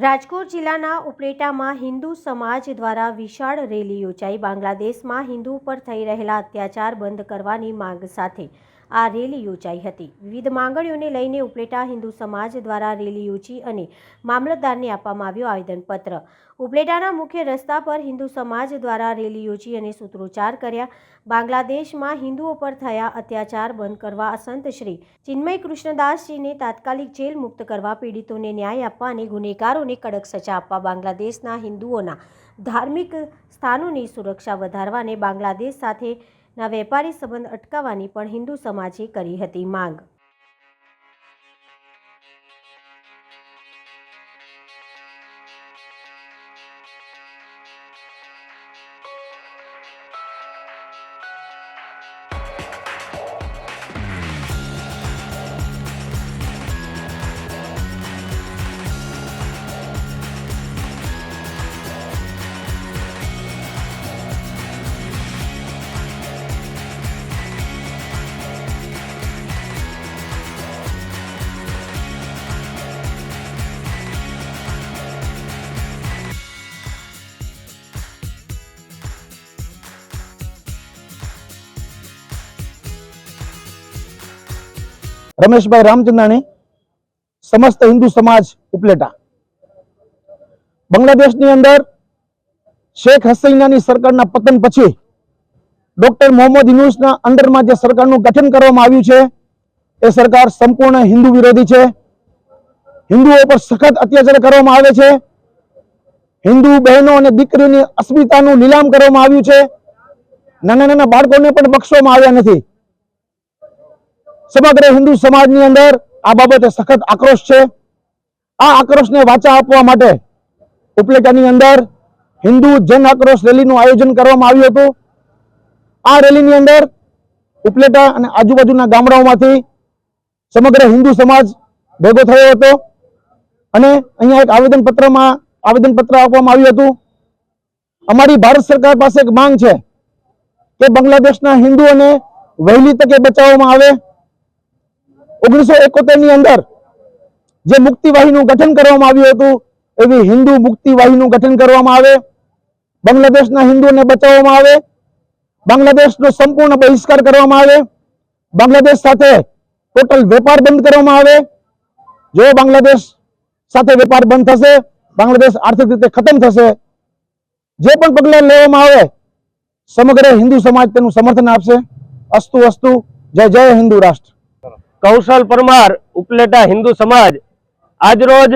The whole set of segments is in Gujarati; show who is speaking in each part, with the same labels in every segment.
Speaker 1: રાજકોટ જિલ્લાના ઉપલેટામાં હિન્દુ સમાજ દ્વારા વિશાળ રેલી યોજાઈ। બાંગ્લાદેશમાં હિન્દુ પર થઈ રહેલા અત્યાચાર બંધ કરવાની માંગ સાથે આ રેલી યોજાઈ હતી। વિવિધ માંગણીઓને લઈને ઉપલેટા હિન્દુ સમાજ દ્વારા રેલી યોજી અને મામલતદારને આપવામાં આવ્યું આવેદનપત્ર। ઉપલેટાના મુખ્ય રસ્તા પર હિન્દુ સમાજ દ્વારા રેલી યોજી અને સૂત્રોચ્ચાર કર્યા। બાંગ્લાદેશમાં હિન્દુઓ પર થયા અત્યાચાર બંધ કરવા, સંત શ્રી ચિન્મય કૃષ્ણદાસજીને તાત્કાલિક જેલ મુક્ત કરવા, પીડિતોને ન્યાય આપવા અને ગુનેગારોને કડક સજા આપવા, બાંગ્લાદેશના હિન્દુઓના ધાર્મિક સ્થાનોની સુરક્ષા વધારવા અને બાંગ્લાદેશ સાથેના વેપારી સંબંધ અટકાવવાની પણ હિન્દુ સમાજે કરી હતી માંગ।
Speaker 2: रमेश भाई रामचंद्राणी, समस्त हिंदू समाज उपलेटा। बांग्लादेश ની અંદર शेख हसीनाની સરકારના પતન પછી ડોક્ટર મોહમ્મદ યુનૂસના અંડરમાં જે સરકારનું ગઠન કરવામાં આવ્યું છે એ સરકાર સંપૂર્ણ હિન્દુ વિરોધી છે। હિન્દુઓ પર સખત અત્યાચાર કરવામાં આવે છે। હિન્દુ બહેનો અને દીકરીઓની અસ્મિતાનું નીલામ કરવામાં આવ્યું છે। નાના નાના બાળકોને પણ બક્ષવામાં આવ્યા નથી। समग्र हिंदू समाज ની અંદર આ બાબતે સખત આક્રોશ છે। આ આક્રોશને વાચા આપવા માટે ઉપલેટાની અંદર હિન્દુ જન આક્રોશ રેલીનું આયોજન કરવામાં આવ્યું હતું। આ રેલીની અંદર ઉપલેટા અને આજુબાજુના ગામડાઓમાંથી સમગ્ર હિન્દુ સમાજ ભેગો થયો હતો અને અહીંયા એક આવેદનપત્ર આપવામાં આવ્યું હતું। અમારી ભારત સરકાર પાસે એક માંગ છે કે બાંગ્લાદેશના હિન્દુઓને વહેલી તકે બચાવવામાં આવે। 1971 ની અંદર જે મુક્તિવાહીનું ગઠન કરવામાં આવ્યું હતું એવી હિન્દુ મુક્તિવાહીનું ગઠન કરવામાં આવે। બાંગ્લાદેશના હિન્દુઓને બચાવવામાં આવે। બાંગ્લાદેશનો સંપૂર્ણ બહિષ્કાર કરવામાં આવે। બાંગ્લાદેશ સાથે ટોટલ વેપાર બંધ કરવામાં આવે। જો બાંગ્લાદેશ સાથે વેપાર બંધ થશે, બાંગ્લાદેશ આર્થિક રીતે ખતમ થશે। જે પણ પગલાં લેવામાં આવે સમગ્ર હિન્દુ સમાજ તેનું સમર્થન આપશે। અસ્તુ અસ્તુ। જય જય હિન્દુ રાષ્ટ્ર।
Speaker 3: कौशल परमार उपलेटा हिंदू समाज आज रोज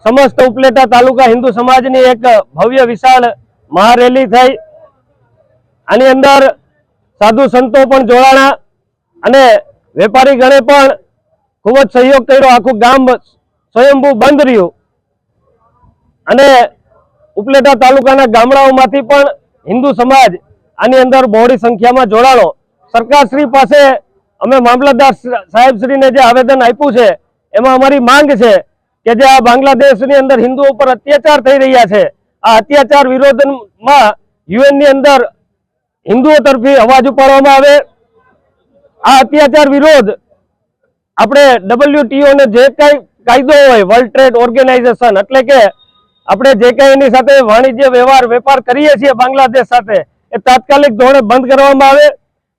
Speaker 3: समस्त उपलेटा तालुका हिंदू समाज नी एक भव्य विशाल महारेली थई। आनी अंदर साधु संतो पण जोड़ाणा अने वेपारी गणे पण खूब ज सहयोग कर्यो। आखुं गाम स्वयंभू बंध रह्युं अने उपलेटा तालुकाना गामडाओमांथी पण हिंदू समाज आनी अंदर बहोળી संख्यामां जोड़ाणो। सरकारश्री पासे અમે મામલતદાર સાહેબશ્રીને જે આવેદન આપ્યું છે એમાં અમારી માંગ છે કે જે આ બાંગ્લાદેશની અંદર હિન્દુઓ પર અત્યાચાર થઈ રહ્યા છે, આ અત્યાચાર વિરોધમાં યુએનની અંદર હિન્દુઓ તરફી અવાજ ઉપાડવામાં આવે। આ અત્યાચાર વિરોધ આપણે WTO ને જે કંઈ કાયદો હોય, વર્લ્ડ ટ્રેડ ઓર્ગેનાઇઝેશન, એટલે કે આપણે જે કંઈ એની સાથે વાણિજ્ય વેપાર કરીએ છીએ બાંગ્લાદેશ સાથે, એ તાત્કાલિક ધોરણે બંધ કરવામાં આવે।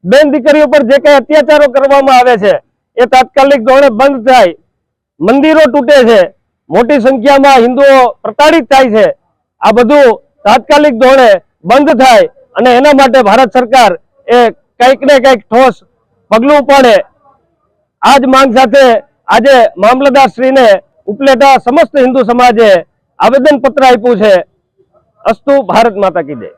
Speaker 3: બેન દીકરીઓ પર જે કઈ અત્યાચારો કરવામાં આવે છે એ તાત્કાલિક ધોરણે બંધ થાય। મંદિરો તૂટે છે, મોટી સંખ્યામાં હિન્દુઓ પ્રતાડિત થાય છે, આ બધું તાત્કાલિક ધોરણે બંધ થાય અને એના માટે ભારત સરકાર એ કંઈક ને કંઈક ઠોસ પગલું ઉપાડે। આ જ માંગ સાથે આજે મામલતદાર શ્રીને ઉપલેટા સમસ્ત હિન્દુ સમાજે આવેદનપત્ર આપ્યું છે। અસ્તુ। ભારત માતા કી જય।